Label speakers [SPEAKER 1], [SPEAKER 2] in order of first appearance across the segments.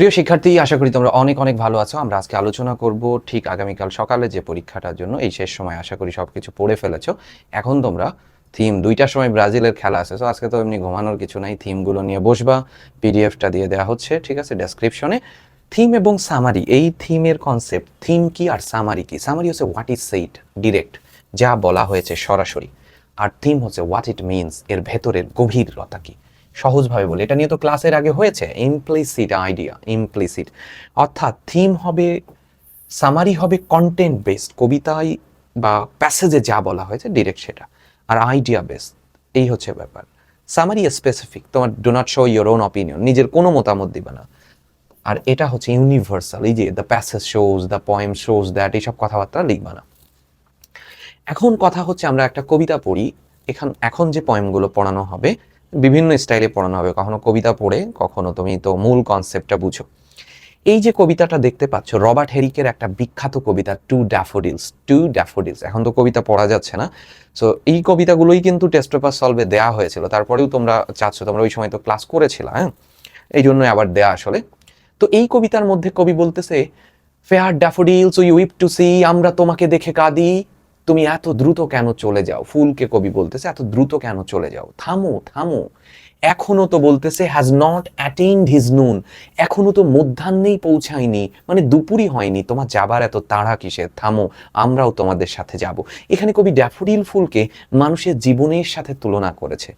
[SPEAKER 1] প্রিয় শিক্ষার্থী, আশা করি তোমরা অনেক অনেক ভালো আছো। আমরা আজকে আলোচনা করব ঠিক আগামীকাল সকালে যে পরীক্ষাটার জন্য এই শেষ সময় আশা করি সবকিছু পড়ে ফেলেছো। এখন তোমরা থিম 2টার সময় ব্রাজিলের খেলা আছে, তো আজকে তো এমনি ঘুমানোর কিছু নাই, থিমগুলো নিয়ে বসবা। পিডিএফটা দিয়ে দেওয়া হচ্ছে, ঠিক আছে, ডেসক্রিপশনে। থিম এবং সামারি, এই থিমের কনসেপ্ট, থিম কি আর সামারি কি? সামারি হচ্ছে হোয়াট ইজ সেইড, ডিরেক্ট, যা বলা হয়েছে সরাসরি। আর থিম হচ্ছে হোয়াট ইট মিনস, এর ভেতরের গভীরতা কি। সহজভাবে বলি, এটা নিয়ে তো ক্লাসের আগে হয়েছে, ইমপ্লিসিট আইডিয়া, ইমপ্লিসিট, অর্থাৎ থিম হবে, সামারি হবে কন্টেন্ট বেসড, কবিতায় বা প্যাসেজে যা বলা হয়েছে ডিরেক্ট সেটা, আর আইডিয়া বেসড, এই হচ্ছে ব্যাপার। সামারি স্পেসিফিক, তোমার do not show your own opinion, নিজের কোনো মতামত দিবে না। আর এটা হচ্ছে ইউনিভার্সাল, এই যে the passage shows, the poem shows that, এইসব কথাবার্তা লিখবা না। এখন কথা হচ্ছে, আমরা একটা কবিতা পড়ি, এখন যে পয়েমগুলো পড়ানো হবে বিভিন্ন স্টাইলে পড়ানো হবে, কখনো কবিতা পড়ে, কখনো তুমি তো মূল কনসেপ্টটা বুঝো। এই যে কবিতাটা দেখতে পাচ্ছ, রবার্ট হেরিকের একটা বিখ্যাত কবিতা টু ড্যাফোডিলস, টু ড্যাফোডিলস। এখন তো কবিতা পড়া যাচ্ছে না, সো এই কবিতাগুলোই কিন্তু টেস্ট পেপার সলভে দেওয়া হয়েছিল, তারপরেও তোমরা চাচ্ছ, তোমরা ওই সময় তো ক্লাস করেছিল, হ্যাঁ, এই জন্যই আবার দেয়া আসলে। তো এই কবিতার মধ্যে কবি বলতেছে, fair daffodils we weep to see, আমরা তোমাকে দেখে কাঁদি, তুমি এত দ্রুত কেন চলে যাও। ফুলকে কবি বলতেছে, এত দ্রুত কেন চলে যাও, থামো থামো। এখনো তো বলতেছে, হ্যাজ নট অ্যাটেইনড হিজ নুন, এখনো তো মধ্যাহ্নেই পৌঁছায়নি, মানে দুপুরই হয়নি, তোমার যাবার এত তাড়া কিসের, থামো, আমরাও তোমাদের সাথে যাব। এখানে কবি ড্যাফোডিল ফুলকে মানুষের জীবনের সাথে তুলনা করেছে।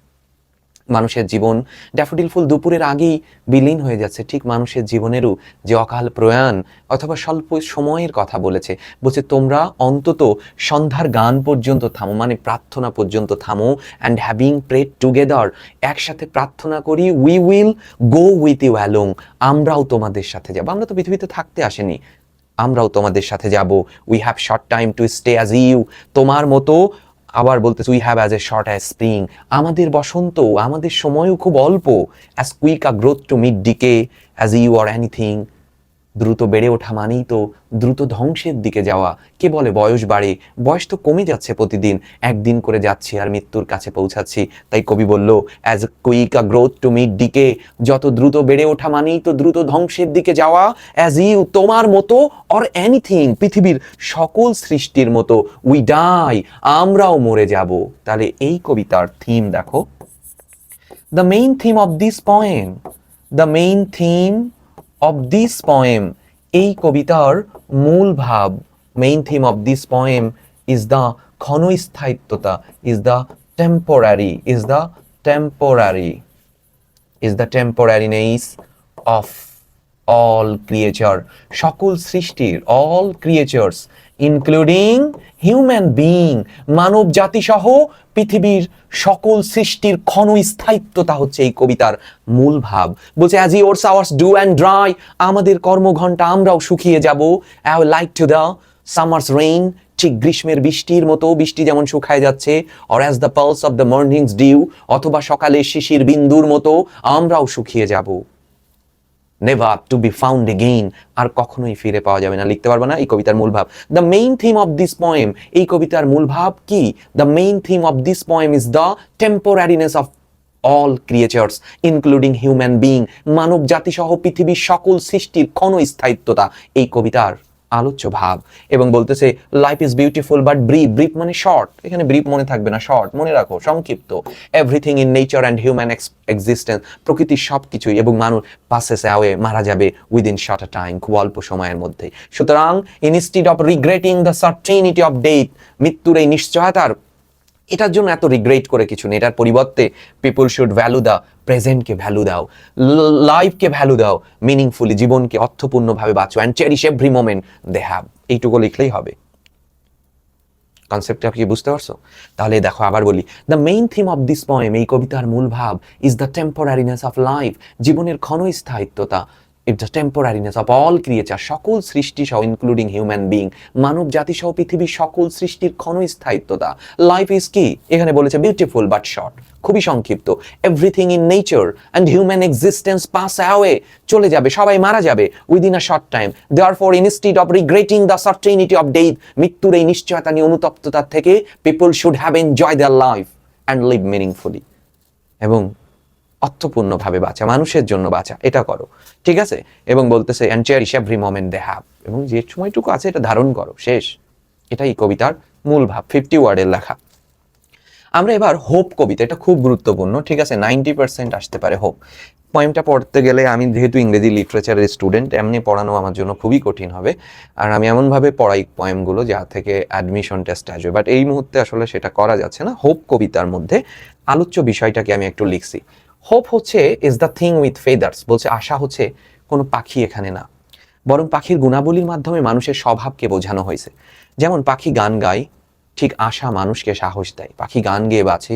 [SPEAKER 1] মানুষের জীবন, ড্যাফোডিল ফুল দুপুরের আগেই বিলীন হয়ে যাচ্ছে, ঠিক মানুষের জীবনেরও যে অকাল প্রয়াণ অথবা স্বল্প সময়ের কথা বলেছে, বলছে তোমরা অন্তত সন্ধ্যার গান পর্যন্ত থামো, মানে প্রার্থনা পর্যন্ত থামো। অ্যান্ড হ্যাভিং প্রেড টুগেদার, একসাথে প্রার্থনা করি, we will go with you along, আমরাও তোমাদের সাথে যাবো। আমরা তো পৃথিবীতে থাকতে আসেনি, আমরাও তোমাদের সাথে যাব। We have short time to stay as you, তোমার মতো। আবার বলতেছে, we have as a short as spring, আমাদের বসন্ত, আমাদের সময়ও খুব অল্প। As quick a growth to meet decay, as you or anything, দ্রুত বেড়ে ওঠা মানেই তো দ্রুত ধ্বংসের দিকে যাওয়া। কে বলে বয়স বাড়ে? বয়স তো কমে যাচ্ছে প্রতিদিন, একদিন করে যাচ্ছি আর মৃত্যুর কাছে পৌঁছাচ্ছি। তাই কবি বলল, as quick a growth to meet decay, যত দ্রুত বেড়ে ওঠা মানেই তো দ্রুত ধ্বংসের দিকে যাওয়া। অ্যাজ ইউ, তোমার মতো, অর এনিথিং, পৃথিবীর সকল সৃষ্টির মতো, উই ডাই, আমরাও মরে যাব। তাহলে এই কবিতার থিম দেখো, the main theme of this poem, the main theme of this poem, এই কবিতার মূল ভাব, main theme of this poem is the ক্ষণস্থায়িত্বতা, is the temporary, is the temporary, is the temporariness of all creature, সকল সৃষ্টির, all creatures including human being, মানব জাতি সহ পৃথিবীর সকল সৃষ্টির ক্ষণস্থায়িত্বতা হচ্ছে এই কবিতার মূল ভাব। বলছে, as yours hours do and dry, আমাদের কর্মঘণ্টা আমরাও শুকিয়ে যাব। Like to the summer's rain, ঠিক গ্রীষ্মের বৃষ্টির মতো, বৃষ্টি যেমন শুকায় যাচ্ছে। Or as the pearls of the morning's dew, অথবা সকালে শিশির বিন্দুর মতো আমরাও শুকিয়ে যাব। Never to be found again, আর কখনোই ফিরে পাওয়া যাবে না, লিখতে পারবো না। এই কবিতার মূল ভাব। The main theme of this poem, এই কবিতার মূল ভাব কি? The main theme of this poem is the temporariness of all creatures including human being, মানব জাতি সহ পৃথিবীর সকল সৃষ্টির ক্ষণস্থায়িত্বতা এই কবিতার আলোচ্য ভাব। এবং বলতেছে, life is beautiful but brief, brief মানে শর্ট, এখানে ব্রিফ মনে থাকবে না, শর্ট মনে রাখো, সংক্ষিপ্ত। Everything in nature and human existence, প্রকৃতির সব কিছুই এবং মানুষ পাসেস অ্যাওয়ে, মারা যাবে উইদিন শর্ট আ টাইম, খুব অল্প সময়ের মধ্যে। সুতরাং instead of regretting the certainty of death, মৃত্যুর এই নিশ্চয়তার, এটার জন্য এত রিগ্রেট করে কিছু নেই, এটার পরিবর্তে পিপল শুড ভ্যালু দ্য প্রেজেন্টকে ভ্যালু দাও, লাইফকে ভ্যালু দাও, মিনিংফুলি, জীবনকে অর্থপূর্ণভাবে বাঁচো, and cherish every moment they have. এইটুকু লিখলেই হবে। কনসেপ্টটা কি বুঝতে পারছো? তাহলে দেখো আবার বলি, the main theme of this poem, এই কবিতার মূল ভাব is the temporariness of life, জীবনের ক্ষণস্থায়িত্বতা। It's the temporariness of all creature, সকল সৃষ্টি সহ ইনক্লুডিং হিউম্যান বিইং, মানব জাতি সহ পৃথিবীর সকল সৃষ্টির ক্ষণস্থায়িত্বতা। লাইফ ইজ কি? এখানে বলেছে বিউটিফুল বাট শর্ট, খুবই সংক্ষিপ্ত। Everything in nature and human existence pass away, চলে যাবে, সবাই মারা যাবে within a short time. Therefore instead of regretting the certainty of death, মৃত্যুর এই নিশ্চয়তা নিয়ে, অনুতপ্ততার থেকে, people should have enjoy their life and live meaningfully. এবং অর্থপূর্ণভাবে বাঁচা, মানুষের জন্য বাঁচা, এটা করো, ঠিক আছে? এবং বলতেছে and cherish every moment they have, এবং যে সময়টুকু আছে এটা ধারণ করো, শেষ। এটাই কবিতার মূল ভাব, 50 ওয়ার্ডের লেখা। আমরা এবার হোপ কবিতা, এটা খুব গুরুত্বপূর্ণ, ঠিক আছে? 90% আসতে পারে হোপ। পয়েমটা পড়তে গেলে আমি যেহেতু ইংরেজি লিটারেচারের স্টুডেন্ট, এমনি পড়ানো আমার জন্য খুবই কঠিন হবে, আর আমি এমনভাবে পড়াই পয়েমগুলো যা থেকে অ্যাডমিশন টেস্ট আসবে, বাট এই মুহূর্তে আসলে সেটা করা যাচ্ছে না। হোপ কবিতার মধ্যে আলোচ্য বিষয়টাকে আমি একটু লিখছি। হোপ হচ্ছে is the thing with feathers, বলছে আশা হচ্ছে কোনো পাখি এখানে না, বরং পাখির গুণাবলীর মাধ্যমে মানুষের স্বভাবকে বোঝানো হয়েছে। যেমন পাখি গান গায়, ঠিক আশা মানুষকে সাহস দেয়। পাখি গান গেয়ে বাঁচে,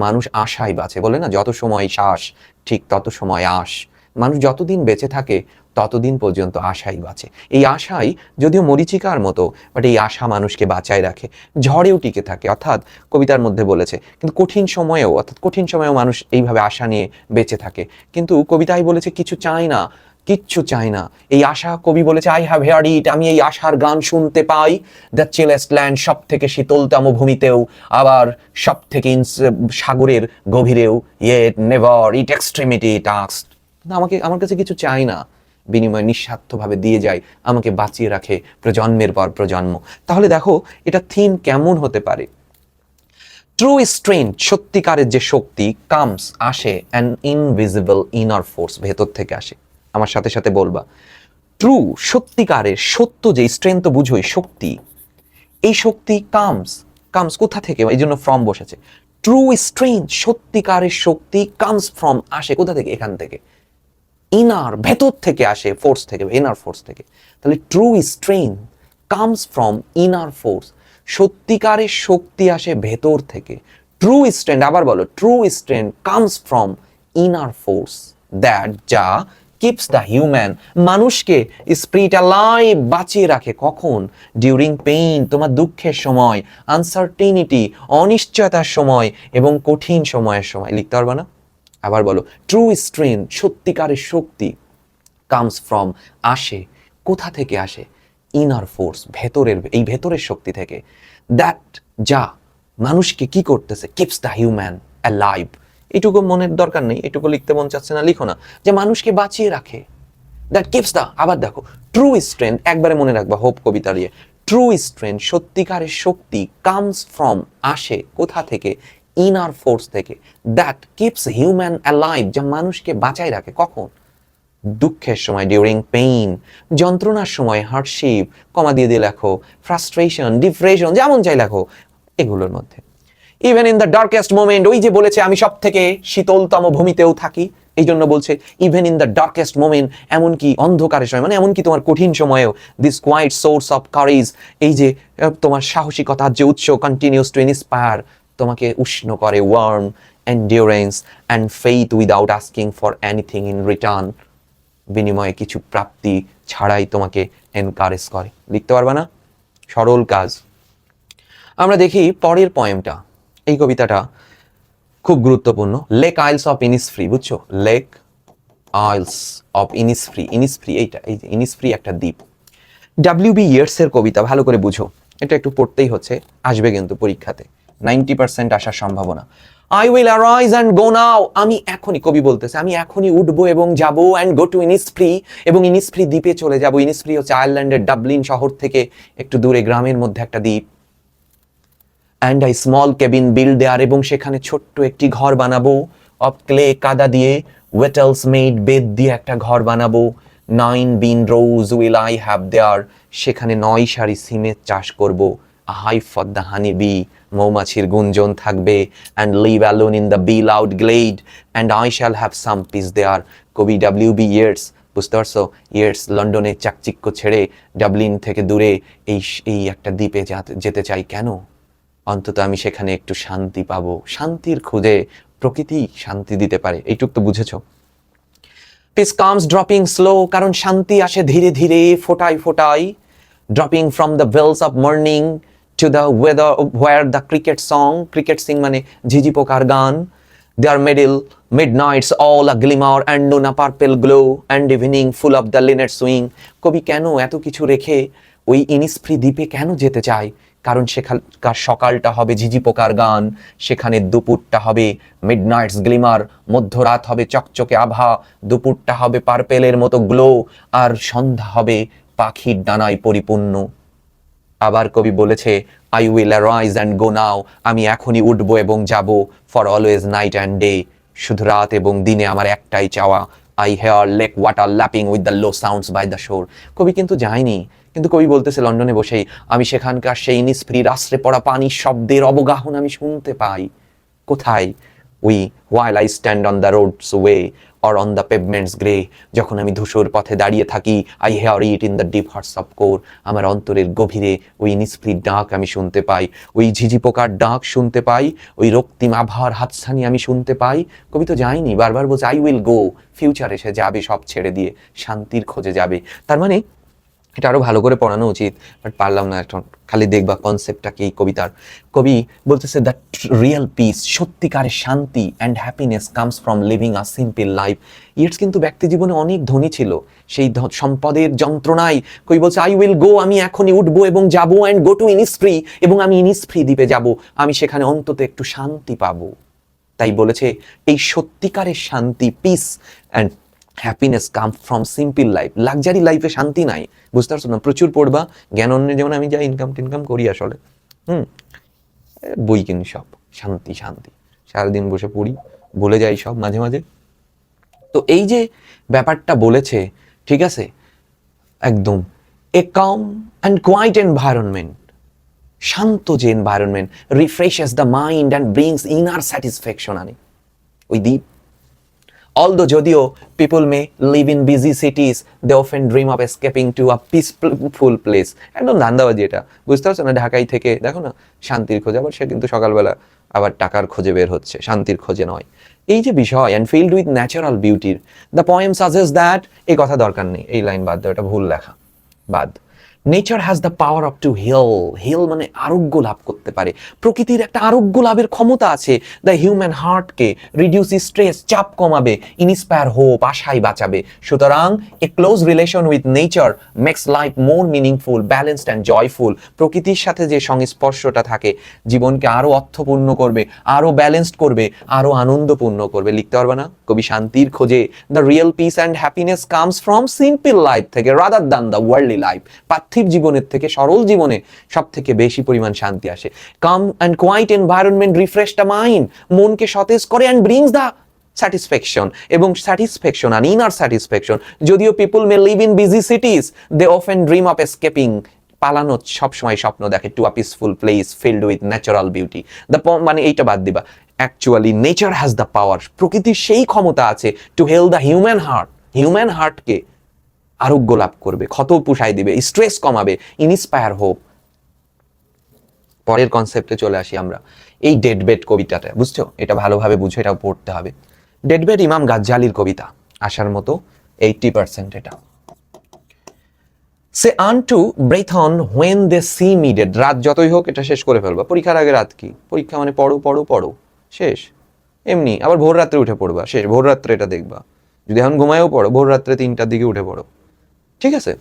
[SPEAKER 1] মানুষ আশায় বাঁচে। বলে না, যত সময় শ্বাস ঠিক তত সময় আশ। মানুষ যতদিন বেঁচে থাকে ততদিন পর্যন্ত আশাই বাঁচে। এই আশাই যদিও মরীচিকার মতো, বাট এই আশা মানুষকে বাঁচায় রাখে, ঝড়েও টিকে থাকে। অর্থাৎ কবিতার মধ্যে বলেছে কিন্তু কঠিন সময়েও, অর্থাৎ কঠিন সময়েও মানুষ এইভাবে আশা নিয়ে বেঁচে থাকে। কিন্তু কবিতায় বলেছে কিছু চায় না, কিচ্ছু চাই না। এই আশা, কবি বলেছে আই হ্যাভ হেয়ার্ড ইট, আমি এই আশার গান শুনতে পাই। দ্য চিলেস্ট ল্যান্ড, সব থেকে শীতলতম ভূমিতেও, আবার সব থেকে সাগরের গভীরেও, ইয়েট নেভার ইট এক্সট্রিমিটি টাস্ক। আমার কাছে কিছু চাই না, বিনিময়ে নিঃস্বার্থভাবে দিয়ে যায়, আমাকে বাঁচিয়ে রাখে প্রজন্মের পর প্রজন্ম। তাহলে দেখো এটা থিম কেমন হতে পারে। ট্রু স্ট্রেংথ, সত্যিকারের যে শক্তি, কামস আসে অ্যান ইনভিজিবল ইনার ফোর্স, ভেতর থেকে আসে। আমার সাথে সাথে বলবা, ট্রু সত্যিকারের, সত্য যে স্ট্রেংথ বুঝোই, শক্তি, এই শক্তি কামস, কামস কোথা থেকে, এই জন্য ফ্রম বসেছে। ট্রু স্ট্রেংথ, সত্যিকারের শক্তি, কামস ফ্রম আসে কোথা থেকে, এখান থেকে। ইনার, ভেতর থেকে আসে, ফোর্স থেকে, ইনার ফোর্স থেকে। তাহলে true strength comes from inner force, সত্যিকারের শক্তি আসে ভেতর থেকে। ট্রু স্ট্রেংথ, আবার বলো, true strength comes from inner force, that যা কিপস দ্য হিউম্যান, মানুষকে স্পিরিট অ্যালাইভ, বাঁচিয়ে রাখে। কখন? ডিউরিং পেইন, তোমার দুঃখের সময়, আনসার্টেনিটি, অনিশ্চয়তার সময়, এবং কঠিন সময়ের সময়। লিখতে পারবা না? আবার বলো, ট্রু স্ট্রেংথ, সত্যিকারের শক্তি, কামস ফ্রম আসে, কোথা থেকে আসে? ইনার ফোর্স, ভেতরের, এই ভেতরের শক্তি থেকে। দ্যাট যা মানুষকে কি করতেছে, কিপস দ্য হিউম্যান অ্যালাইভ। এটুকু মনের দরকার নেই, এটুকু লিখতে মন চাচ্ছে না, লিখো না, যে মানুষকে বাঁচিয়ে রাখে। দ্যাট কিপস দ্য, আবার দেখো, ট্রু স্ট্রেংথ, একবারে মনে রাখবা হোপ কবিতা দিয়ে। ট্রু স্ট্রেংথ, সত্যিকারের শক্তি, কামস ফ্রম আসে, কোথা থেকে? ইনার ফোর্স থেকে। দ্যাট কিপস হিউম্যান অ্যালাইভ, যা মানুষকে বাঁচায় রাখে। কখন? দুঃখের সময়, ডিউরিং পেইন, যন্ত্রণার সময়, হার্ডশিপ, কমা দিয়ে দিয়ে লেখো, ফ্রাস্ট্রেশন, ডিপ্রেশন, যেমন চাই লেখো, এগুলোর মধ্যে। Even in the darkest moment, ওই যে বলেছে আমি সব থেকে শীতলতম ভূমিতেও থাকি, এই জন্য বলছে even in the darkest moment, এমনকি অন্ধকারের সময়, মানে এমনকি তোমার কঠিন সময়েও, this quiet source of courage, এই যে তোমার সাহসিকতার যে উৎস, কন্টিনিউস টু ইন্সপায়ার, তোমাকে উষ্ণ করে, warm, endurance and faith without asking for anything in return, বিনিময়ে কিছু প্রাপ্তি ছাড়াই তোমাকে এনকারেজ করে। লিখতে পারবা না? সরল কাজ। আমরা দেখি পরের পয়েমটা, এই কবিতাটা খুব গুরুত্বপূর্ণ। লেক আইলস অফ ইনিসফ্রি, বুঝছো? লেক আইলস অফ ইনিসফ্রি, ইনিসফ্রি এইটা, এই যে ইনিসফ্রি একটা দ্বীপ। ডাব্লিউ.বি. ইয়েটসের কবিতা, ভালো করে বুঝো, এটা একটু পড়তেই হচ্ছে, আসবে কিন্তু পরীক্ষাতে, 90% আসার সম্ভাবনা। I will arise and go now, আমি এখনই, কবি বলতেছে আমি এখনই উঠবো এবং যাব, অ্যান্ড গো টু ইনিসফ্রি, এবং ইনিসফ্রি দ্বীপে চলে যাব। ইনিসফ্রি হচ্ছে আয়ারল্যান্ডের ডাবলিন শহর থেকে একটু দূরে, গ্রামের মধ্যে একটা দ্বীপ। And I small cabin build দেয়ার, এবং সেখানে ছোট্ট একটি ঘর বানাবো, অফ ক্লে, কাদা দিয়ে, ওয়েটেলস মেড, বেদ দিয়ে একটা ঘর বানাবো। 9 bean rows will I have there, সেখানে 9 সারি সিমের চাষ করব। A hive for the honey bee, মৌমাছির গুঞ্জন থাকবে। And live alone in the bee loud glade, and I shall have some peace there. কবি ডাব্লিউ.বি. ইয়েটস, বুঝতে পারছো? ইয়েটস লন্ডনের চাকচিক্য ছেড়ে ডাবলিন থেকে দূরে এই একটা দ্বীপে যেতে চাই। কেন? অন্তত আমি সেখানে একটু শান্তি পাবো, শান্তির খুঁজে, প্রকৃতি শান্তি দিতে পারে, এইটুক তো বুঝেছো। পিস কামস ড্রপিং স্লো, কারণ শান্তি আসে ধীরে ধীরে, ফোটায় ফোটায়। Dropping from the veils of morning to the weather where the cricket song, cricket sing মানে ঝিঝি পোকার গান। দেয়ার midnights all a glimmer and noon a purple glow and evening full of the linnet swing। কবি কেন এত কিছু রেখে ওই ইনিসফ্রি দ্বীপে কেন যেতে চাই? কারণ সেখানকার সকালটা হবে ঝিঝি পোকার গান, সেখানে দুপুরটা হবে মিডনাইটস গ্লিমার, মধ্যরাত হবে চকচকে আভা, দুপুরটা হবে পার্পেলের মতো গ্লো, আর সন্ধ্যা হবে পাখির ডানায় পরিপূর্ণ। আবার কবি বলেছে, I will arise and go now, আমি এখনই উঠবো এবং যাব, for always night and day, শুধু রাত এবং দিনে আমার একটাই চাওয়া, I hear lake water lapping with the low sounds by the shore. কবি কিন্তু যায়নি, কিন্তু কবি বলতেছে লন্ডনে বসেই আমি সেখানকার সেই নিষ্ফ্রির আশ্রে পড়া পানির শব্দের অবগাহন আমি শুনতে পাই। কোথায়? We while I stand on the roads way or on the pavements grey, যখন আমি ধূসর পথে দাঁড়িয়ে থাকি, I hear it in the deep hearts of core, আমার অন্তরের গভীরে ওই নিষ্ফ্রির ডাক আমি শুনতে পাই, ওই ঝিঝি পোকার ডাক শুনতে পাই, ওই রক্তিম আবহাওয়ার হাতছানি আমি শুনতে পাই। কবি তো যায়নি, বারবার বলছে আই উইল গো, ফিউচারে সে যাবে সব ছেড়ে দিয়ে, শান্তির খোঁজে যাবে। তার মানে এটা আরো ভালো করে পড়ানো উচিত, বাট পারলাম না এখন, খালি দেখবা কনসেপ্টটা কি কবিতার। কবি বলতেছে দ্যাট রিয়েল পিস, সত্যিকারের শান্তি and happiness comes from living a simple life. Yeats কিন্তু ব্যক্তি জীবনে অনেক ধনী ছিল, সেই সম্পদের যন্ত্রণায় কবি বলছে আই উইল গো, আমি এখনই উঠবো এবং যাবো, অ্যান্ড গো টু ইনিসফ্রি, এবং আমি ইনিসফ্রি দ্বীপে যাব, আমি সেখানে অন্তত একটু শান্তি পাবো। তাই বলেছে এই সত্যিকারের শান্তি, peace and happiness come from simple life. Luxury লাইফে শান্তি নাই, বুঝতে পারছো না? প্রচুর পড়বা, জ্ঞান অন্যের, যেমন আমি যা ইনকাম টিনকাম করি আসলে, বই কিনি সব, শান্তি শান্তি, সারাদিন বসে পড়ি, ভুলে যাই সব মাঝে মাঝে। তো এই যে ব্যাপারটা বলেছে, ঠিক আছে, একদম এ কাম অ্যান্ড কোয়াইট এনভায়রনমেন্ট, শান্ত যে environment রিফ্রেশেস the mind and brings inner satisfaction আনে ওই দ্বীপ। Although যদিও people may live in busy cities, they often dream of escaping to a peaceful place. একদম ধান্দাবাজি এটা, বুঝতে পারছো না? ঢাকায় থেকে দেখো না শান্তির খোঁজে, আবার সে কিন্তু সকালবেলা আবার টাকার খোঁজে বের হচ্ছে, শান্তির খোঁজে নয়। এই যে বিষয়, অ্যান্ড ফিল্ড উইথ ন্যাচারাল বিউটির, দ্য পোয়েম সাজেস্ট দ্যাট, এই কথা দরকার নেই, এই লাইন বাদ দাও, এটা ভুল লেখা, বাদ। Nature has the power of to heal, heal মানে আরোগ্য লাভ করতে পারে, প্রকৃতির একটা আরোগ্য লাভের ক্ষমতা আছে। দ্য হিউম্যান হার্টকে রিডিউস স্ট্রেস, চাপ কমাবে, ইন্সপায়ার হোপ, আশায় বাঁচাবে। সুতরাং a close relation with nature makes life more meaningful, balanced and joyful. প্রকৃতির সাথে যে সংস্পর্শটা থাকে জীবনকে আরো অর্থপূর্ণ করবে, আরো ব্যালেন্সড করবে, আরো আনন্দপূর্ণ করবে। লিখতে পারবে না? কবি শান্তির খোঁজে, the real peace and happiness comes from simple life থেকে, rather than the worldly life. পার্থিব জীবনের থেকে, সরল জীবনে সব থেকে বেশি পরিমাণ শান্তি আসে। Calm and quiet environment refresh the mind, মনকে সতেজ করে, অ্যান্ড ব্রিংস দ্য স্যাটিসফ্যাকশন, এবং স্যাটিসফ্যাকশন আর ইনার স্যাটিসফ্যাকশন। যদিও people may live in busy cities, they often dream of escaping, পালানো সবসময় স্বপ্ন দেখে, to a peaceful place filled with natural beauty. The মানে এইটা বাদ দিবা, actually nature has the power, প্রকৃতির সেই ক্ষমতা আছে, to heal the human heart, human হার্টকে আরোগ্য লাভ করবে, ক্ষত পুষাই দিবে, স্ট্রেস কমাবে, ইন্সপায়ার হোপ। পরের কনসেপ্টে চলে আসি আমরা, এই ডেডবেড কবিতাটা, বুঝছো? এটা ভালোভাবে বুঝো, এটাও পড়তে হবে। ডেডবেড ইমাম গাজ্জালির কবিতা, আসার মতো 80% এটা। Say unto brethren when they see me dead, রাত যতই হোক এটা শেষ করে ফেলবা। পরীক্ষার আগে রাত কি? পরীক্ষা মানে পড়ো পড়ো পড়ো, শেষ। এমনি আবার ভোর রাত্রে উঠে পড়বা, শেষ। ভোর রাত্রে এটা দেখবা, যদি এখন ঘুমায়ও পড়ো, ভোর রাত্রে 3টার দিকে উঠে পড়ো, ঠিক আছে?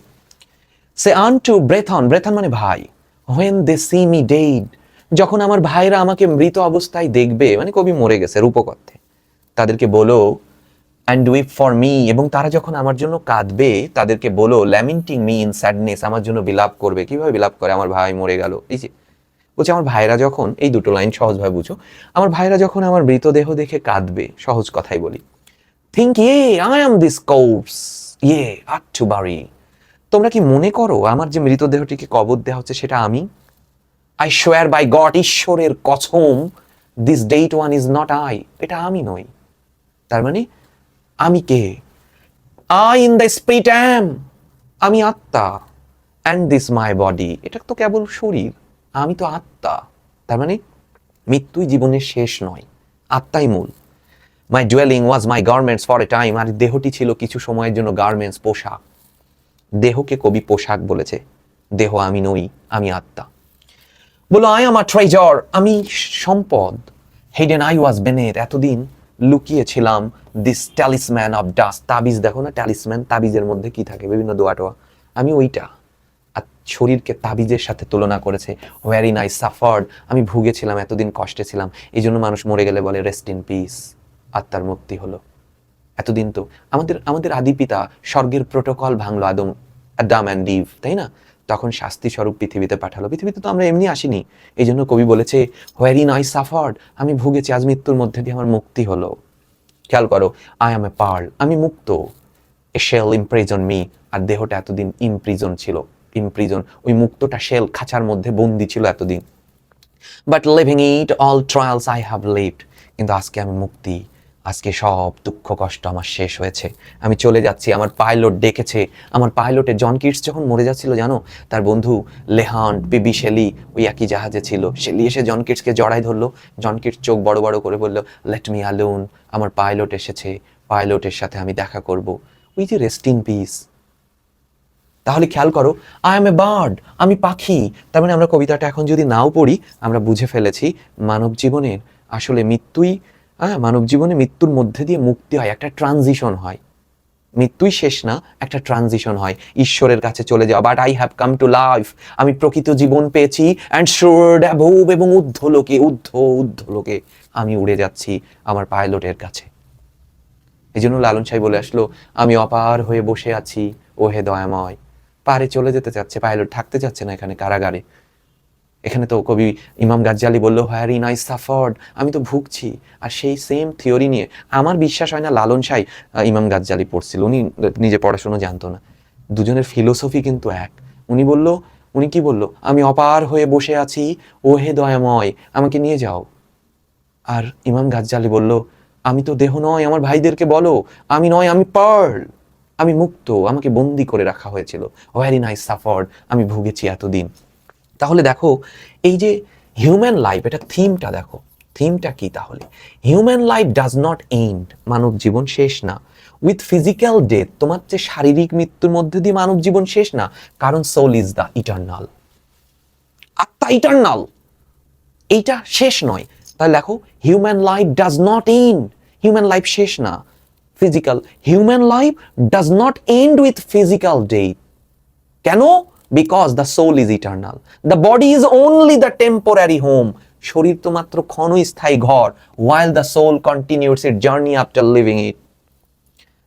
[SPEAKER 1] Say unto brethren, brethren মানে ভাই, when they see me dead, যখন আমার ভাইরা আমাকে মৃত অবস্থায় দেখবে, মানে কবি মরে গেছে রূপকথে, তাদেরকে বলো, অ্যান্ড উইপ ফর মি, এবং তারা যখন আমার জন্য কাঁদবে তাদেরকে বলো, ল্যামেন্টিং মি ইন স্যাডনেস, আমার জন্য বিলাপ করবে। কিভাবে বিলাপ করে? আমার ভাই মরে গেল, এই যে বলছে আমার ভাইরা যখন, এই দুটো লাইন সহজভাবে বুঝো, আমার ভাইরা যখন আমার মৃতদেহ দেখে কাঁদবে, সহজ কথাই বলি, থিঙ্ক ইয়ে আই অ্যাম দিস কোর্পস, ইয়ে আট টু বারি, তোমরা কি মনে করো আমার যে মৃতদেহটিকে কবর দেওয়া হচ্ছে সেটা আমি? আই সোয়ার বাই গড, ঈশ্বরের কসম, this dead one is not I, এটা আমি নই। তার মানে আমি কে? I in the spirit am, আমি আত্মা, অ্যান্ড দিস মাই বডি, এটা তো কেবল শরীর, আমি তো আত্মা। তার মানে মৃত্যুই জীবনের শেষ নয়, আত্মাই মূল। My dwelling was my garments for a time, আর দেহটি ছিল কিছু সময়ের জন্য গার্মেন্টস, পোশাক। দেহকে কবি পোশাক বলেছে, দেহ আমি নই, আমি আত্মা। বলো আই এম আ ট্রেজার, আমি সম্পদ। হিডেন আই ওয়াজ বেনেথ, এতদিন লুকিয়েছিলাম দিস ট্যালিসম্যান অফ ডাস্ট, তাবিজ দেখো না, ট্যালিসম্যান, তাবিজের মধ্যে কি থাকে? বিভিন্ন দোয়া টোয়া, আমি ওইটা। আর শরীরকে তাবিজের সাথে তুলনা করেছে। ভেরি নাইস সাফার্ড, আমি ভুগেছিলাম, এতদিন কষ্টে ছিলাম, এই জন্য মানুষ মরে গেলে বলে রেস্ট ইন পিস, আত্মার মুক্তি হলো। এতদিন তো আমাদের আমাদের আদি পিতা স্বর্গের প্রোটোকল ভাঙলো, আদাম অ্যান্ড ইভ, তাই না? তখন শাস্তি স্বরূপ পৃথিবীতে পাঠালো। পৃথিবীতে তো আমরা এমনি আসিনি। এই জন্য কবি বলেছে ভেরি নাইস সাফার্ড, আমি ভুগেছি, আজ মৃত্যুর মধ্যে দিয়ে আমার মুক্তি হলো। খেয়াল করো, আই অ্যাম এ পার্ল, আমি মুক্ত। এ শেল ইমপ্রিজন মি, আর দেহটা এতদিন ইমপ্রিজন ছিল, ইমপ্রিজন, ওই মুক্তটা শেল, খাঁচার মধ্যে বন্দি ছিল এতদিন। But living it all trials I have lived, কিন্তু আজকে আমি মুক্তি, আজকে সব দুঃখ কষ্ট আমার শেষ হয়েছে, আমি চলে যাচ্ছি। আমার পাইলট ডেকেছে, আমার পাইলটে জন কিটস যখন মরে যাচ্ছিল জানো, তার বন্ধু লেহান্ট, বিবি শেলি ওই একই জাহাজে ছিল। শেলি এসে জন কিটসকে জড়াই ধরলো, জন কিটস চোখ বড় বড় করে বলল, লেট মি অ্যালোন, আমার পাইলট এসেছে, পাইলটের সাথে আমি দেখা করব। ওই যে রেস্ট ইন পিস। তাহলে খেয়াল করো, আই এম এ বার্ড, আমি পাখি। তার মানে আমরা কবিতাটা এখন যদি নাও পড়ি, আমরা বুঝে ফেলেছি মানব জীবনের আসলে মৃত্যুই, মানব জীবনে মৃত্যুর মধ্যে দিয়ে মুক্তি হয়, একটা ট্রানজিশন হয়। মৃত্যুই শেষ না, একটা ট্রানজিশন হয় ঈশ্বরের কাছে চলে যাওয়া। But I have come to life, আমি প্রকৃত জীবন পেয়েছি, অ্যান্ড সোর্ড অ্যাবোভ, এবং ঊর্ধ্বলোকে, ঊর্ধ্বলোকে আমি উড়ে যাচ্ছি আমার পাইলটের কাছে। এই জন্য লালন সাহেব বলে আসলো, আমি অপার হয়ে বসে আছি, ও হে দয়াময়। পারে চলে যেতে চাচ্ছে, পাইলট থাকতে চাচ্ছে না এখানে কারাগারে। এখানে তো কবি ইমাম গাজ্জালি বললো ভেরি নাইস সাফার্ড, আমি তো ভুগছি। আর সেই সেম থিওরি নিয়ে আমার বিশ্বাস হয় না লালন সাহেব ইমাম গাজ্জালি পড়ছিল, উনি নিজে পড়াশুনো জানতো না। দুজনের ফিলোসফি কিন্তু এক। উনি কি বললো, আমি অপার হয়ে বসে আছি, ও হে দয়াময়, আমাকে নিয়ে যাও। আর ইমাম গাজ্জালি বলল, আমি তো দেহ নয়, আমার ভাইদেরকে বলো আমি নয়, আমি পার্ল, আমি মুক্ত, আমাকে বন্দি করে রাখা হয়েছিল। ভেরি নাইস সাফার্ড, আমি ভুগেছি এতদিন। তাহলে দেখো, এই যে হিউম্যান লাইফ, এটা থিমটা দেখো, থিমটা কি তাহলে? Human life does not end, মানব জীবন শেষ না। উইথ ফিজিক্যাল ডেথ, তোমার যে শারীরিক মৃত্যুর মধ্যে দিয়ে মানব জীবন শেষ না, কারণ সোল ইজ দ্য ইটার্নাল, আত্মা ইটার্নাল, এইটা শেষ নয়। তাহলে দেখো, human life does not end, human life শেষ না। Physical, human life does not end with physical death. কেন? Because the soul is eternal, the body is only the temporary home, শরীর তো মাত্র ক্ষণস্থায়ী ঘর, while the soul continues its journey after living it.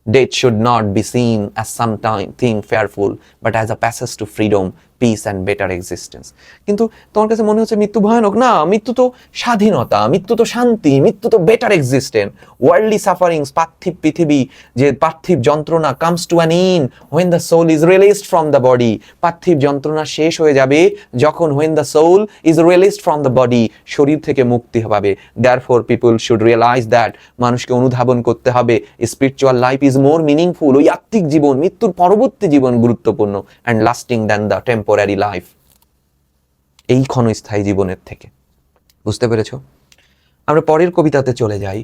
[SPEAKER 1] Death should not be seen as something fearful, but as a passage to freedom, peace and better existence. কিন্তু তোমার কাছে মনে হচ্ছে মৃত্যু ভয়ানক? না, মৃত্যু তো স্বাধীনতা, মৃত্যু তো শান্তি, মৃত্যু তো বেটার এক্সিস্টেন্স। ওয়ার্ল্ডলি সাফারিংস, পার্থিব পৃথিবী, যে পার্থিব যন্ত্রণা, comes to an end when the soul is released from the body, পার্থিব যন্ত্রণা শেষ হয়ে যাবে যখন when the soul is released from the body, শরীর থেকে মুক্তি পাবে। therefore people should realize that, মানুষকে অনুধাবন করতে হবে, spiritual life is more meaningful, ওই আত্মিক জীবন, মৃত্যুর পরবর্তী জীবন গুরুত্বপূর্ণ, and lasting than the temporary life, এই ক্ষণস্থায়ী জীবনের থেকে। বুঝতে পেরেছো? আমরা পরের কবিতাতে চলে যাই।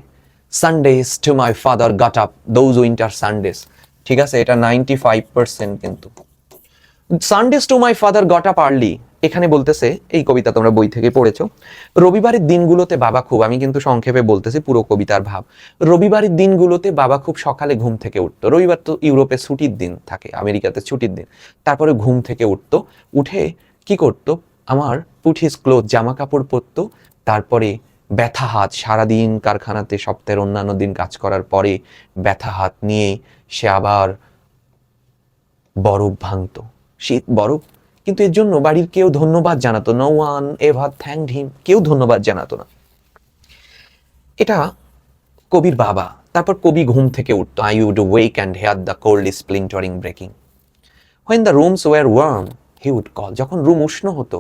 [SPEAKER 1] Sundays to my father got up those winter Sundays, ঠিক আছে, এটা 95% কিন্তু। Sundays to my father got up early, এখানে বলতেছে, এই কবিতা তোমরা বই থেকে পড়েছো, রবিবারের দিনগুলোতে বাবা খুব, আমি কিন্তু সংক্ষেপে বলতেছি পুরো কবিতার ভাব। রবিবারের দিনগুলোতে বাবা খুব সকালে ঘুম থেকে উঠতো। রবিবার তো ইউরোপে ছুটির দিন থাকে, আমেরিকাতে ছুটির দিন। তারপরে ঘুম থেকে উঠতো, উঠে কি করতো, আমার পুট হিজ ক্লোথ, জামা কাপড় পরতো। তারপরে ব্যথা হাত, সারাদিন কারখানাতে সপ্তাহের অন্যান্য দিন কাজ করার পরে ব্যথা হাত নিয়ে সে আবার বরফ ভাঙতো, শীত বরফ। কিন্তু এর জন্য বাড়ির কেউ ধন্যবাদ জানাতো, নো ওয়ান এভার থ্যাঙ্কড হিম, কেউ ধন্যবাদ জানাতো না। এটা কবির বাবা। তারপর কবি ঘুম থেকে উঠতো, I would wake and hear the cold splintering breaking, when the rooms were warm he would call, যখন রুম উষ্ণ হতো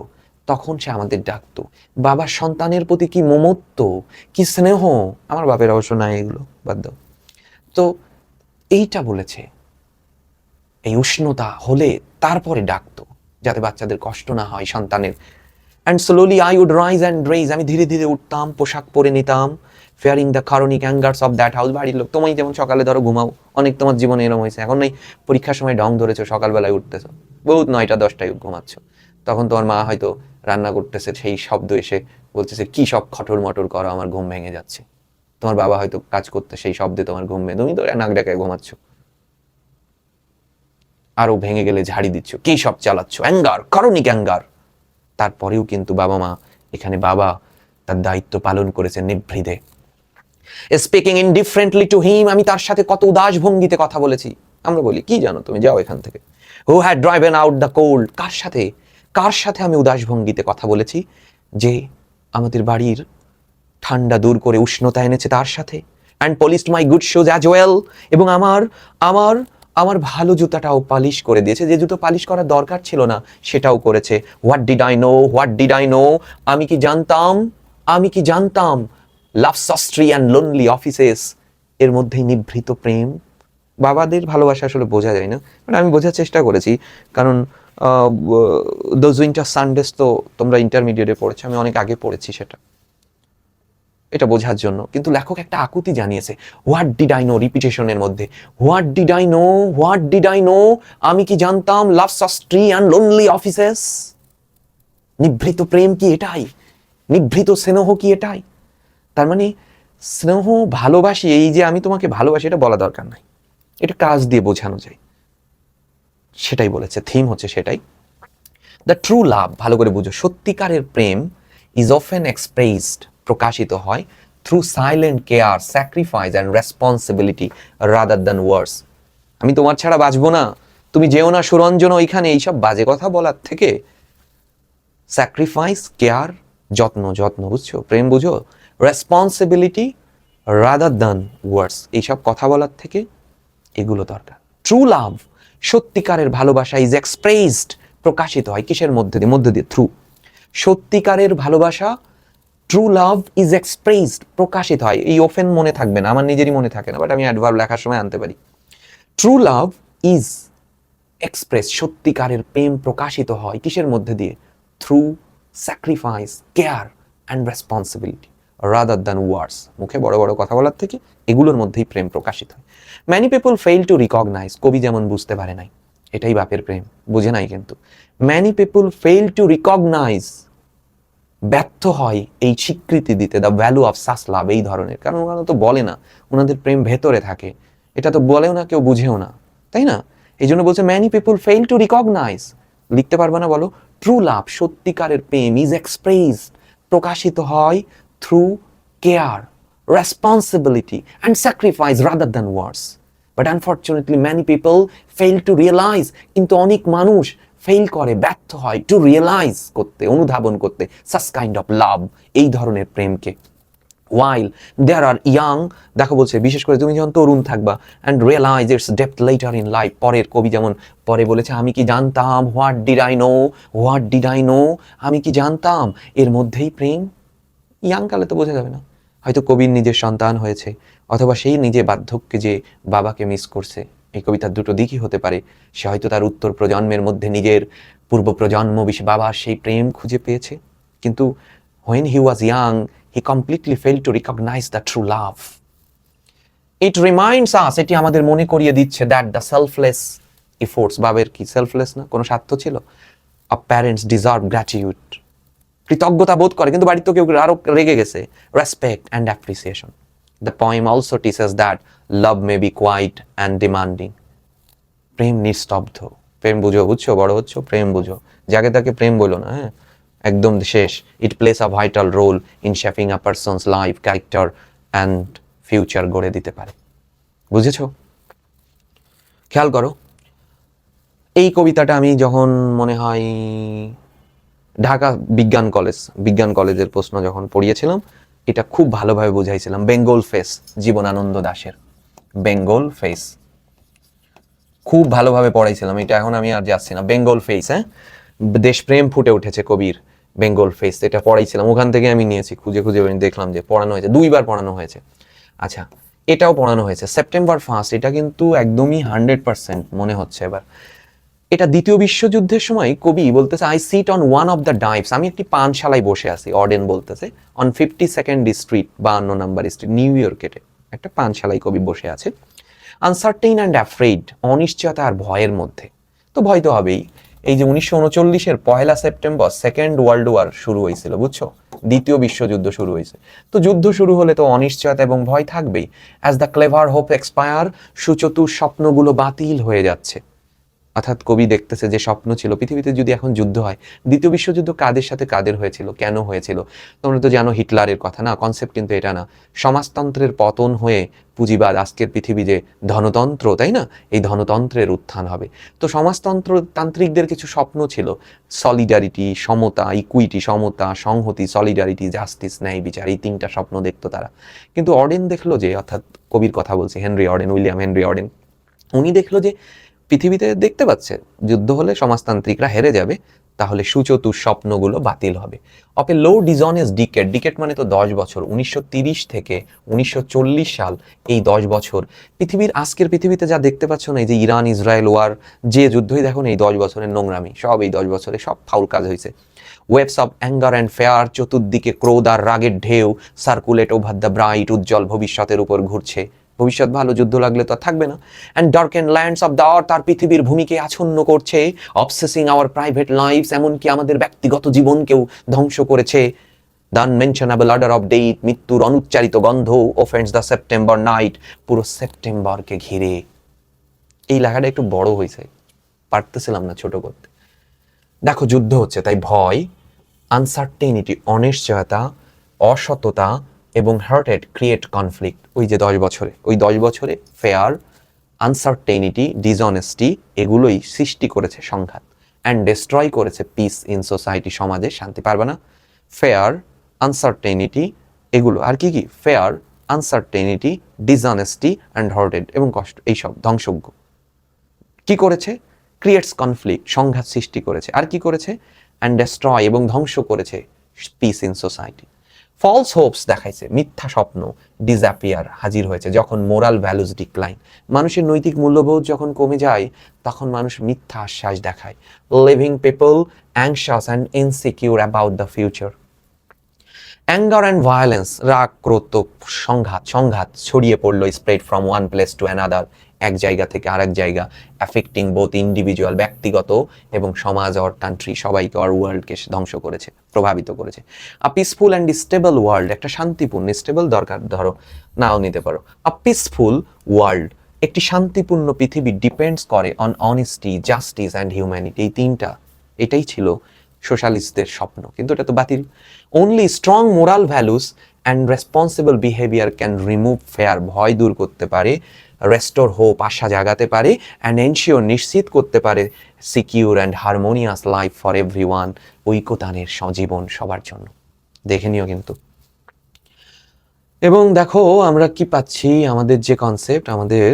[SPEAKER 1] তখন সে আমাদের ডাকতো। বাবার সন্তানের প্রতি কি মমত্ব, কি স্নেহ, আমার বাপের অবশ্য নাই এগুলো, বাদ দাও। তো এইটা বলেছে, এই উষ্ণতা হলে তারপরে ডাকতো, যাতে বাচ্চাদের কষ্ট না হয় সন্তানের। And slowly I would rise and raise, আমি ধীরে ধীরে উঠতাম, পোশাক পরে নিতাম, fearing the chronic angers of that house, বাড়ির লোক। তোমায় যেমন সকালে ধরো ঘুমাও, অনেক তোমার জীবনে এরকম হয়েছে, এখন এই পরীক্ষার সময় ঢং ধরেছো, সকালবেলায় উঠতেছো, বহুত 9টা 10টায় ঘুমাচ্ছ, তখন তোমার মা হয়তো রান্না করতেছে, সেই শব্দ এসে বলতেছে কি সব খটর মটর করো, আমার ঘুম ভেঙে যাচ্ছে। তোমার বাবা হয়তো কাজ করতে, সেই শব্দে তোমার ঘুম ভেঙে, তুমি তো নাক ডাকায় ঘুমাচ্ছ। আরো ভেঙে গেলে ঝাড়ি দিচ্ছ, কি সব চালাচ্ছ, অ্যাঙ্গার, কারণিক অ্যাঙ্গার। তারপরেও কিন্তু বাবা মা, এখানে বাবা তার দায়িত্ব পালন করেছে নিভৃতে। স্পিকিং ইনডিফারেন্টলি টু হিম, আমি তার সাথে কত উদাস ভঙ্গিতে কথা বলেছি। আমরা বলি কি জানো তুমি, যাও এখান থেকে। Who had driven out the cold, কার সাথে আমি উদাস ভঙ্গিতে কথা বলেছি, যে আমাদের বাড়ির ঠান্ডা দূর করে উষ্ণতা এনেছে তার সাথে। And polished my good shoes as well, এবং আমার আমার আমার ভালো জুতাটাও পালিশ করে দিয়েছে, যে জুতো পালিশ করার দরকার ছিল না সেটাও করেছে। হোয়াট ডিড আই নো, আমি কি জানতাম লাভ সাস্ট্রি অ্যান্ড লোনলি অফিসেস, এর মধ্যেই নিভৃত প্রেম। বাবাদের ভালোবাসা আসলে বোঝা যায় না, বাট আমি বোঝার চেষ্টা করেছি, কারণ দোজ উইন্টার সানডেস তো তোমরা ইন্টারমিডিয়েটে পড়েছো, আমি অনেক আগে পড়েছি সেটা, এটা বোঝার জন্য। কিন্তু লেখক একটা আকুতি জানিয়েছে, হোয়াট ডিড আই নো, রিপিটেশনের মধ্যে, হোয়াট ডিড আই নো, আমি কি জানতাম লাভ সাস্ট্রি অ্যান্ড লোনলি অফিসেস। নিভৃত প্রেম কি এটাই? নিভৃত স্নেহ কি এটাই? তার মানে স্নেহ, ভালোবাসি, এই যে আমি তোমাকে ভালোবাসি এটা বলা দরকার নাই, এটা কাজ দিয়ে বোঝানো যায়, সেটাই বলেছে, থিম হচ্ছে সেটাই। দ্য ট্রু লাভ, ভালো করে বুঝো, সত্যিকারের প্রেম ইজ অফেন এক্সপ্রেসড, প্রকাশিত হয় through silent care, sacrifice and responsibility rather than ওয়ার্ডস। আমি তোমার ছাড়া বাঁচবো না, তুমি যেও না সুরঞ্জন ওইখানে, এইসব বাজে কথা বলার থেকে স্যাক্রিফাইস, কেয়ার, যত্ন, বুঝছো, প্রেম বুঝো, রেসপন্সিবিলিটি রাদার দ্যান ওয়ার্ডস, এইসব কথা বলার থেকে এগুলো দরকার। ট্রু লাভ, সত্যিকারের ভালোবাসা, ইজ এক্সপ্রেসড, প্রকাশিত হয় কিসের মধ্যে দিয়ে, থ্রু। সত্যিকারের ভালোবাসা, ট্রু লাভ ইজ এক্সপ্রেসড, প্রকাশিত হয়। এই ওফেন মনে থাকবে না, আমার নিজেরই মনে থাকে না, বাট আমি অ্যাডভার্ব লেখার সময় আনতে পারি। ট্রু লাভ ইজ এক্সপ্রেস, সত্যিকারের প্রেম প্রকাশিত হয় কিসের মধ্যে দিয়ে, through sacrifice, care and responsibility rather than ওয়ার্ডস, মুখে বড় বড় কথা বলার থেকে এগুলোর মধ্যেই প্রেম প্রকাশিত হয়। Many people fail to recognize, কবি যেমন বুঝতে পারে নাই, এটাই বাপের প্রেম, বুঝে নাই কিন্তু। Many people fail to recognize, ব্যর্থ হয় এই স্বীকৃতি দিতে, the value of such love, এই ধরনের, কারণ ওনারা তো বলে না, ওনাদের প্রেম ভেতরে থাকে, এটা তো বলেও না, কেউ বুঝেও না, তাই না? এই জন্য বলছে many people fail to recognize, লিখতে পারবে না বলো, ট্রু লাভ, সত্যিকারের প্রেম, ইজ এক্সপ্রেসড, প্রকাশিত হয় through care, responsibility and sacrifice rather than words. But unfortunately many people fail to realize, কিন্তু অনেক মানুষ ফেইল করে, ব্যর্থ হয়, টু রিয়েলাইজ করতে, অনুধাবন করতে, সাচ কাইন্ড অফ লাভ, এই ধরনের প্রেমকে। while there are young, দেখো বলছে বিশেষ করে তুমি যখন তরুণ থাকবা, and realize its depth later in life, পরের কবি যেমন পরে বলেছে, আমি কি জানতাম, what did I know, আমি কি জানতাম, এর মধ্যেই প্রেম। ইয়াং কালে তো বোঝা যাবে না, হয়তো কবির নিজের সন্তান হয়েছে, অথবা সেই নিজে বার্ধক্যে যে বাবাকে মিস করছে, এই কবিতার দুটো দিকই হতে পারে। সে হয়তো তার উত্তর প্রজন্মের মধ্যে নিজের পূর্ব প্রজন্ম বাবার সেই প্রেম খুঁজে পেয়েছে, কিন্তু when he was young he completely failed to recognize the true love. It reminds us, এটি আমাদের মনে করিয়ে দিচ্ছে, that the selfless efforts, বাবের কি সেলফলেস না, কোনো স্বার্থ ছিল, of parents deserve gratitude, কৃতজ্ঞতা বোধ করে, কিন্তু বাড়িতে কেউ আরো রেগে গেছে, respect and appreciation. The poem also teaches that love may be quiet and demanding. প্রেম নিস্তব্ধ, প্রেম বুঝছো, বড় হচ্ছো, প্রেম বুঝো, যাকে তাকে প্রেম বলো না, হ্যাঁ, একদম শেষ। It plays a vital role in shaping a person's life, character and future গড়ে দিতে পারে। বুঝেছো? খেয়াল করো, এই কবিতাটা আমি যখন মনে হয় ঢাকা বিজ্ঞান কলেজের প্রশ্ন যখন পড়িয়েছিলাম, এটা খুব ভালোভাবে বুঝাইছিলাম। বেঙ্গল ফেস, জীবনানন্দ দাশের বেঙ্গল ফেস খুব ভালোভাবে পড়াইছিলাম, এটা এখন আমি আর যাচ্ছি না। বেঙ্গল ফেস, হ্যাঁ, দেশপ্রেম ফুটে উঠেছে কবির, বেঙ্গল ফেস, এটা পড়াইছিলাম, ওখান থেকে আমি নিয়েছি, খুঁজে দেখলাম যে পড়ানো হয়েছে, 2 বার পড়ানো হয়েছে। আচ্ছা, এটাও পড়ানো হয়েছে September 1st, এটা কিন্তু একদমই 100% মনে হচ্ছে এবার। এটা দ্বিতীয় বিশ্বযুদ্ধের সময় কবি বলতেছে, I sit on one of the dives, আমি একটি পানশালায় বসে আছি, অর্ডেন বলতেছে, অন 52nd স্ট্রিট, 52 নম্বর স্ট্রিট, নিউ ইয়র্কের একটা পানশালায় কবি বসে আছে। আনসার্টেইন অ্যান্ড অ্যাফ্রেড, অনিশ্চয়তা আর ভয়ের মধ্যে, তো ভয় তো হবেই। এই যে 1939-এর 1 সেপ্টেম্বর সেকেন্ড ওয়ার্ল্ড ওয়ার শুরু হয়েছিল, বুঝছো, দ্বিতীয় বিশ্বযুদ্ধ শুরু হয়েছে, তো যুদ্ধ শুরু হলে তো অনিশ্চয়তা এবং ভয় থাকবেই। As the clever hope expire, সুচতুর স্বপ্নগুলো বাতিল হয়ে যাচ্ছে, অর্থাৎ কবি দেখতেছে যে স্বপ্ন ছিল পৃথিবীতে যদি এখন যুদ্ধ হয়, দ্বিতীয় বিশ্বযুদ্ধ কাদের সাথে কাদের হয়েছিল, কেন হয়েছিল? তোমরা তো জানো হিটলারের কথা, না? কনসেপ্ট কিন্তু এটা না। সমাজতন্ত্রের পতন হয়ে পুঁজিবাদ, আজকের পৃথিবী যে ধনতন্ত্র, তাই না? এই ধনতন্ত্রের উত্থান হবে। তো তান্ত্রিকদের কিছু স্বপ্ন ছিল, সলিডারিটি, সমতা, ইকুইটি, সমতা, সংহতি, সলিডারিটি, জাস্টিস, ন্যায় বিচার, এই 3টা স্বপ্ন দেখতো তারা। কিন্তু অর্ডেন দেখলো যে, অর্থাৎ কবির কথা বলছি, উইলিয়াম হেনরি অর্ডেন, উনি দেখলো যে পৃথিবীতে দেখতে পাচ্ছে যুদ্ধ হলে সমাজতান্ত্রিকরা হেরে যাবে, তাহলে সুচতুর স্বপ্নগুলো বাতিল হবে। Of a low dishonest decade, decade মানে তো 10 বছর, 1930 থেকে 1940 সাল, এই 10 বছর পৃথিবীর, আজকের পৃথিবীতে যা দেখতে পাচ্ছ না, এই যে ইরান ইসরায়েল ওয়ার, যে যুদ্ধই দেখো না, এই 10 বছরের নোংরামি, সব এই 10 বছরে সব ফাউল কাজ হয়েছে। Waves of anger and fair, চতুর্দিকে ক্রোধ আর রাগের ঢেউ সার্কুলেট ওভার দ্য ব্রাইট, উজ্জ্বল ভবিষ্যতের উপর ঘুরছে। ভবিষ্যৎ ভালো, যুদ্ধ লাগলে তো আর থাকবে না। And dark and lands of the earth, আর পৃথিবীর ভূমিকে আচ্ছন্ন করছে। অবসেসিং আওয়ার প্রাইভেট লাইফস, এমনকি আমাদের ব্যক্তিগত জীবনকেও ধ্বংস করেছে। দ্য আনমেনশনেবল অর্ডার অফ ডেথ, মৃত্যুর অনুচ্চারিত গন্ধ, ওফেন্স দ্য সেপ্টেম্বর নাইট, পুরো সেপ্টেম্বরকে ঘিরে। এই লেখাটা একটু বড় হয়েছে, পারতেছিলাম না ছোট করতে। দেখো যুদ্ধ হচ্ছে, তাই ভয়, আনসার্টেনিটি, অনিশ্চয়তা, অসততা এবং হার্টেড ক্রিয়েট কনফ্লিক্ট। ওই যে 10 বছরে, ওই 10 বছরে ফেয়ার, আনসার্টেনিটি, ডিসঅনেস্টি, এগুলোই সৃষ্টি করেছে সংঘাত, অ্যান্ড ডিস্ট্রয় করেছে পিস ইন সোসাইটি, সমাজে শান্তি। পারবে না? ফেয়ার, আনসার্টেনিটি, এগুলো আর কি কি? Fair, uncertainty, dishonesty and hearted, এবং কষ্ট, এইসব ধ্বংসজ্ঞ। কি করেছে? ক্রিয়েটস কনফ্লিক্ট, সংঘাত সৃষ্টি করেছে। আর কি করেছে? অ্যান্ড ডেস্ট্রয়, এবং ধ্বংস করেছে peace in society. False hopes দেখাইছে, মিথ্যা স্বপ্ন, ডিসঅ্যাপিয়ার, হাজির হয়েছে যখন মোরাল ভ্যালুজ ডিক্লাইন, মানুষের নৈতিক মূল্যবোধ যখন কমে যায়, তখন মানুষ মিথ্যা আশ্বাস দেখায়। Living people anxious and insecure about the future. Anger and violence, রাগ, ক্রোধ, সংঘাত ছড়িয়ে পড়লো, spread from one place to another, এক জায়গা থেকে আরেক জায়গা, অ্যাফেক্টিং বোথ ইন্ডিভিজুয়াল, ব্যক্তিগত, এবং সমাজ অর কান্ট্রি, সবাইকে অর ওয়ার্ল্ডকে ধ্বংস করেছে, প্রভাবিত করেছে। A peaceful and stable world, একটা শান্তিপূর্ণ, স্টেবল দরকার, ধরো নাও নিতে পারো। আ পিসফুল ওয়ার্ল্ড, একটি শান্তিপূর্ণ পৃথিবী, ডিপেন্ডস করে on honesty, justice and humanity, এই 3টা, এটাই ছিল সোশ্যালিস্টদের স্বপ্ন, কিন্তু এটা তো বাতিল। Only strong moral values and responsible behaviour can remove fair, ভয় দূর করতে পারে, রেস্টোর হোপ, আশা জাগাতে পারে, অ্যান্ড এনশিওর, নিশ্চিত করতে পারে, secure and harmonious life for everyone, ঐকতানের সজীবন সবার জন্য। দেখে নিও কিন্তু। এবং দেখো আমরা কি পাচ্ছি, আমাদের যে কনসেপ্ট, আমাদের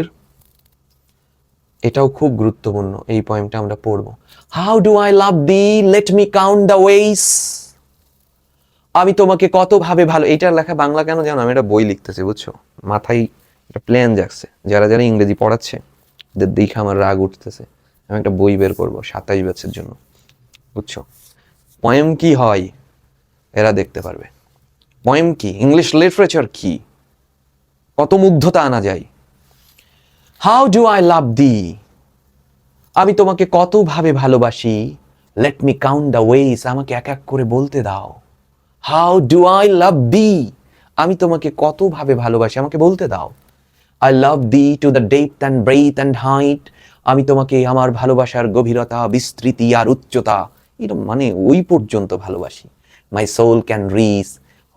[SPEAKER 1] এটাও খুব গুরুত্বপূর্ণ, এই পয়েন্টটা আমরা পড়বো। How do I love the, let me count the ওয়েস, আমি তোমাকে কতভাবে ভালো, এইটার লেখা বাংলা কেন জানো? আমি একটা বই লিখতেছি, বুঝছো, মাথায় একটা প্ল্যান যাচ্ছে, যারা যারা ইংরেজি পড়াচ্ছে দেখে আমার রাগ উঠতেছে। আমি একটা বই বের করবো 27 ব্যাচের জন্য, বুঝছো। পয়েম কি হয় এরা দেখতে পারবে, পয়েম কি, ইংলিশ লিটারেচার কি, কত মুগ্ধতা আনা যায়। হাউ ডু আই লাভ দি, আমি তোমাকে কতভাবে ভালোবাসি, লেট মি কাউন্ট দ্য ওয়েস, আমাকে এক এক করে বলতে দাও। হাউ ডু আই লাভ দি, আমি তোমাকে কতভাবে ভালোবাসি, আমাকে বলতে দাও। I love thee to the depth and breadth and height, আমি তোমাকে আমার ভালোবাসার গভীরতা, বিস্তৃতি আর উচ্চতা, এটা মানে ওই পর্যন্ত ভালোবাসি। My soul can reach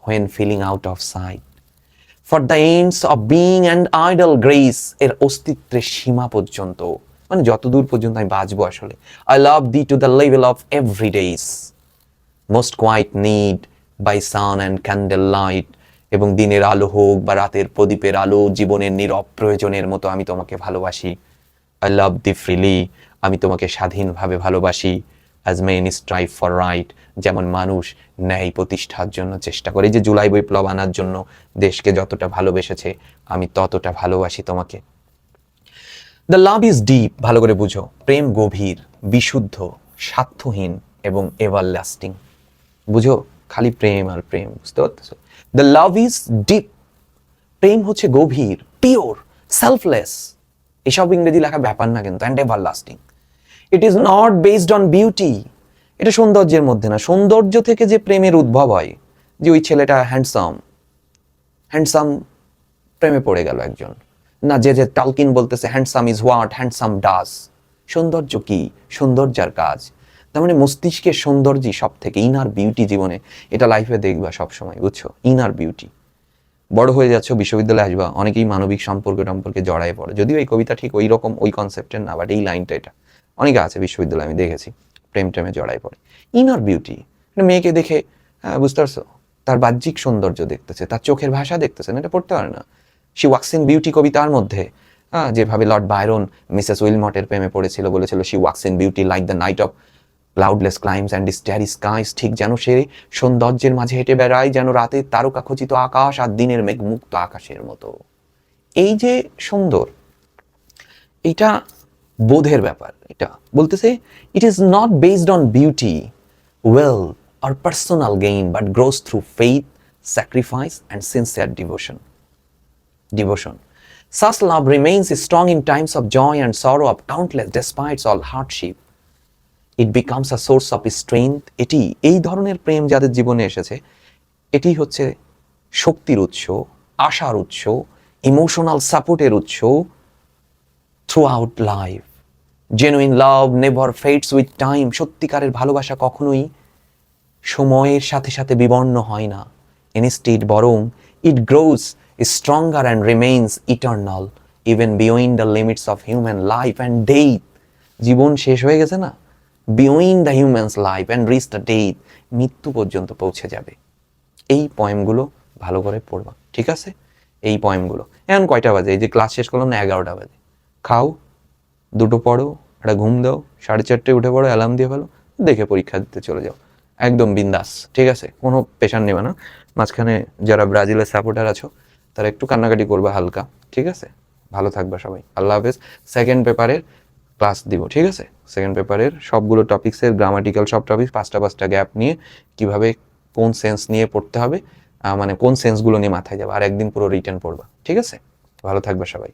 [SPEAKER 1] when feeling out of sight, for the ends of being and ideal grace, এর অস্তিত্বের সীমা পর্যন্ত, মানে যতদূর পর্যন্ত আমি বাঁচবো আসলে। I love thee to the level of every day's, most quiet need by sun and candle light, এবং দিনের আলো হোক বা রাতের প্রদীপের আলো, জীবনের নীরব প্রয়োজনের মতো আমি তোমাকে ভালোবাসি। আই লাভ দি ফ্রিলি, আমি তোমাকে স্বাধীনভাবে ভালোবাসি। As men strive for right, যেমন মানুষ ন্যায় প্রতিষ্ঠার জন্য চেষ্টা করে, যে জুলাই বিপ্লব আনার জন্য দেশকে যতটা ভালোবেসেছে, আমি ততটা ভালোবাসি তোমাকে। দ্য লাভ ইজ ডিপ, ভালো করে বুঝো, প্রেম গভীর, বিশুদ্ধ, স্বার্থহীন এবং এভার লাস্টিং। বুঝো, খালি প্রেম আর প্রেম, বুঝতে পারতেছো? দ্য লাভ ইজ ডিপ, প্রেম হচ্ছে গভীর, পিওর, সেলফলেস, এসব ইংরেজি লেখা ব্যাপার না কিন্তু, and ever lasting. It is not based on beauty, এটা সৌন্দর্যের মধ্যে না। সৌন্দর্য থেকে যে প্রেমের উদ্ভব হয়, যে ওই ছেলেটা হ্যান্ডসাম প্রেমে পড়ে গেল একজন, না, যে যে টালকিন বলতেছে handsome is what handsome does, সৌন্দর্য কি? সৌন্দর্যার কাজ। তার মানে মস্তিষ্কের সৌন্দর্যই সব থেকে ইনার বিউটি জীবনে, এটা লাইফে দেখবা সবসময়, বুঝছো? Inner beauty. বড় হয়ে যাচ্ছ, বিশ্ববিদ্যালয়ে আসবা, অনেকেই মানবিক সম্পর্কে জড়ায় পড়ে। যদিও এই কবিতা ঠিক ওই রকম ওই কনসেপ্টের না, বাট এই লাইনটা এটা অনেকে আছে বিশ্ববিদ্যালয়ে আমি দেখেছি প্রেমে জড়ায় পড়ে। ইনার বিউটি, মেয়েকে দেখে বুঝতে পারছো, তার বাহ্যিক সৌন্দর্য দেখতেছে, তার চোখের ভাষা দেখতেছে না, এটা পড়তে পারে না। শি ওয়াক্স ইন বিউটি কবিতার মধ্যে যেভাবে লর্ড বায়রন মিসেস উইলমটের প্রেমে পড়েছিল, বলেছিল she walks in beauty like the night of cloudless climes and starry skies, ঠিক যেন সে সৌন্দর্যের মাঝে হেঁটে বেড়ায়, যেন রাতের তারকাখচিত আকাশ আর দিনের মেঘমুক্ত আকাশের মতো। এই যে সুন্দর, এটা বোধের ব্যাপার। এটা বলতেছে it is not based on beauty, wealth or personal gain, but grows through faith, sacrifice, and sincere devotion. Such love remains strong in times of joy and sorrow of countless despite all hardship. It becomes a source of strength. এটি, এই ধরনের প্রেম যাদের জীবনে এসেছে, এটি হচ্ছে শক্তির উৎস, আশার উৎস, ইমোশনাল সাপোর্টের উৎস throughout life. Genuine love never fades with time. সত্যিকারের ভালোবাসা কখনোই সময়ের সাথে সাথে বিবর্ণ হয় না। Instead, বরং it grows stronger and remains eternal even beyond the limits of human life and death. জীবন শেষ হয়ে গেছে না, beyond the human's life and reach the death, মৃত্যু পর্যন্ত পৌঁছে যাবে। এই পয়েমগুলো ভালো করে পড়বা, ঠিক আছে? এই পয়েমগুলো। এখন কয়টা বাজে? এই যে ক্লাস শেষ করলাম না, 11টা বাজে। খাও, দুটো পড়ো, একটা ঘুম দাও, 4:30 উঠে পড়ো, অ্যালার্ম দিয়ে ফেলো, দেখে পরীক্ষা দিতে চলে যাও, একদম বিন্দাস, ঠিক আছে? কোনো প্রেশার নেবে না। মাঝখানে যারা ব্রাজিলের সাপোর্টার আছো তারা একটু কান্নাকাটি করবে হালকা, ঠিক আছে? ভালো থাকবে সবাই, আল্লাহ হাফেজ। সেকেন্ড পেপারের ক্লাস দিব, ঠিক আছে? সেকেন্ড পেপারের সবগুলো টপিক্সের গ্রামাটিক্যাল সব টপিক্স 5টা গ্যাপ নিয়ে কিভাবে কোন সেন্স নিয়ে পড়তে হবে, মানে কোন সেন্সগুলো নিয়ে মাথায় যাবে, আর একদিন পুরো রিটার্ন পড়বা, ঠিক আছে? ভালো থাকবে সবাই।